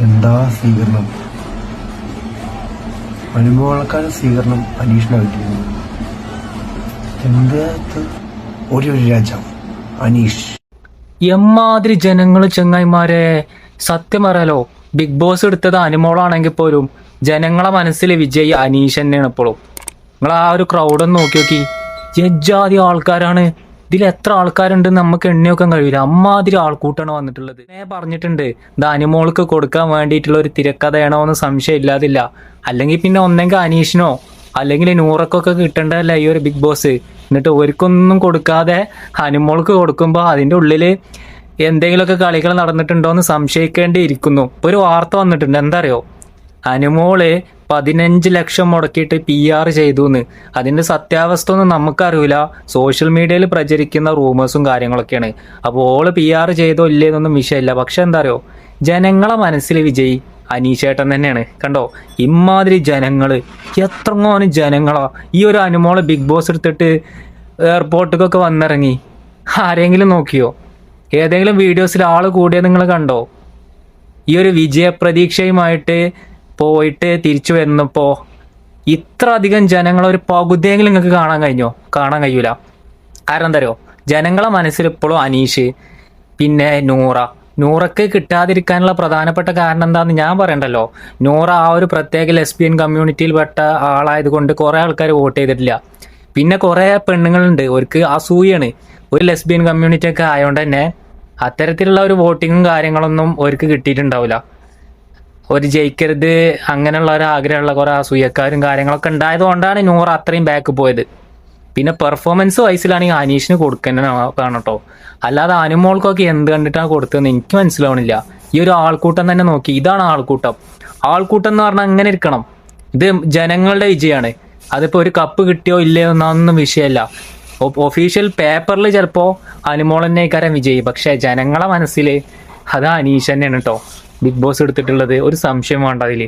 എന്താ സ്വീകരണം? അനുഭവക്കാരുടെ സ്വീകരണം അനീഷിനെ കിട്ടിയിരുന്നു. എന്താ ഒരു രാജാവ് അനീഷ്. എമ്മാതിരി ജനങ്ങള് ചെങ്ങായിമാരെ. സത്യം പറയാലോ, ബിഗ് ബോസ് എടുത്തത് അനുമോളാണെങ്കിൽ പോലും ജനങ്ങളെ മനസ്സിൽ വിജയ് അനീഷ് തന്നെയാണ് ഇപ്പോഴും. നിങ്ങൾ ആ ഒരു ക്രൗഡൊന്ന് നോക്കി നോക്കി, ജഡ്ജാതി ആൾക്കാരാണ്. ഇതിൽ എത്ര ആൾക്കാരുണ്ടെന്ന് നമുക്ക് എണ്ണി വെക്കാൻ കഴിയില്ല. അമ്മാതിരി ആൾക്കൂട്ടാണ് വന്നിട്ടുള്ളത്. ഞാൻ പറഞ്ഞിട്ടുണ്ട്, ഇത് അനുമോൾക്ക് കൊടുക്കാൻ വേണ്ടിയിട്ടുള്ള ഒരു തിരക്കഥയാണോ എന്ന് സംശയം ഇല്ലാതില്ല. അല്ലെങ്കിൽ പിന്നെ ഒന്നെങ്കിൽ അനീഷിനോ അല്ലെങ്കിൽ നൂറക്കൊക്കെ കിട്ടേണ്ടതല്ല ഈ ഒരു ബിഗ് ബോസ്. എന്നിട്ട് ഒരിക്കൊന്നും കൊടുക്കാതെ അനുമോൾക്ക് കൊടുക്കുമ്പോൾ അതിൻ്റെ ഉള്ളിൽ എന്തെങ്കിലുമൊക്കെ കളികൾ നടന്നിട്ടുണ്ടോ എന്ന് സംശയിക്കേണ്ടിയിരിക്കുന്നു. ഇപ്പോൾ ഒരു വാർത്ത വന്നിട്ടുണ്ട്, എന്താ അറിയോ? അനുമോള് 15 ലക്ഷം മുടക്കിയിട്ട് PR ചെയ്തു എന്ന്. അതിൻ്റെ സത്യാവസ്ഥ ഒന്നും നമുക്കറിയില്ല. സോഷ്യൽ മീഡിയയിൽ പ്രചരിക്കുന്ന റൂമേഴ്സും കാര്യങ്ങളൊക്കെയാണ്. അപ്പോൾ ഓള് PR ചെയ്തോ ഇല്ലേന്നൊന്നും വിഷയമില്ല. പക്ഷെ എന്താ അറിയോ, ജനങ്ങളെ മനസ്സിൽ വിജയ് അനീഷേട്ടൻ തന്നെയാണ്. കണ്ടോ, ഇമാതിരി ജനങ്ങള്, എത്രങ്ങോനും ജനങ്ങളാ. ഈ ഒരു അനുമോളെ ബിഗ് ബോസ് എടുത്തിട്ട് എയർപോർട്ടിലൊക്കെ വന്നിറങ്ങി. ആരെങ്കിലും നോക്കിയോ? ഏതെങ്കിലും വീഡിയോസിൽ ആള് കൂടിയത് നിങ്ങൾ കണ്ടോ? ഈ ഒരു വിജയപ്രതീക്ഷയുമായിട്ട് പോയിട്ട് തിരിച്ചു വരുന്നപ്പോൾ ഇത്ര അധികം ജനങ്ങൾ ഒരു പകുതിയെങ്കിലും നിങ്ങൾക്ക് കാണാൻ കഴിഞ്ഞോ? കാണാൻ കഴിയൂല. കാരണം എന്താ അറിയോ, ജനങ്ങളെ മനസ്സിൽ ഇപ്പോഴും അനീഷ്, പിന്നെ നൂറക്ക് കിട്ടാതിരിക്കാനുള്ള പ്രധാനപ്പെട്ട കാരണം എന്താണെന്ന് ഞാൻ പറയണ്ടല്ലോ. നൂറ ആ ഒരു പ്രത്യേക ലെസ്ബിയൻ കമ്മ്യൂണിറ്റിയിൽപ്പെട്ട ആളായതുകൊണ്ട് കുറേ ആൾക്കാർ വോട്ട് ചെയ്തിട്ടില്ല. പിന്നെ കുറേ പെണ്ണുങ്ങളുണ്ട്, അവർക്ക് അസൂയാണ്. ഒരു ലെസ്ബിയൻ കമ്മ്യൂണിറ്റി ഒക്കെ ആയതുകൊണ്ട് തന്നെ അത്തരത്തിലുള്ള ഒരു വോട്ടിങ്ങും കാര്യങ്ങളൊന്നും അവർക്ക് കിട്ടിയിട്ടുണ്ടാവില്ല. ഒരു ജയിക്കരുത് അങ്ങനെയുള്ള ഒരു ആഗ്രഹമുള്ള കുറേ അസൂയക്കാരും കാര്യങ്ങളൊക്കെ ഉണ്ടായതുകൊണ്ടാണ് നൂറ അത്രയും ബാക്ക് പോയത്. പിന്നെ പെർഫോമൻസ് വൈസിലാണെങ്കിൽ അനീഷിന് കൊടുക്കണം കേട്ടോ. അല്ലാതെ അനുമോൾക്കൊക്കെ എന്ത് കണ്ടിട്ടാണ് കൊടുത്തതെന്ന് എനിക്ക് മനസ്സിലാവണില്ല. ഈ ഒരു ആൾക്കൂട്ടം തന്നെ നോക്കി, ഇതാണ് ആൾക്കൂട്ടം. ആൾക്കൂട്ടം എന്ന് പറഞ്ഞാൽ അങ്ങനെ ഇരിക്കണം. ഇത് ജനങ്ങളുടെ വിജയമാണ്. അതിപ്പോൾ ഒരു കപ്പ് കിട്ടിയോ ഇല്ലയോ എന്നൊന്നും വിഷയമല്ല. ഒഫീഷ്യൽ പേപ്പറിൽ ചിലപ്പോൾ അനുമോൾ തന്നെ ഇക്കാരം വിജയി. പക്ഷേ ജനങ്ങളെ മനസ്സിൽ അത് അനീഷ് തന്നെയാണ് കേട്ടോ ബിഗ് ബോസ് എടുത്തിട്ടുള്ളത്. ഒരു സംശയം വേണ്ട അതിൽ.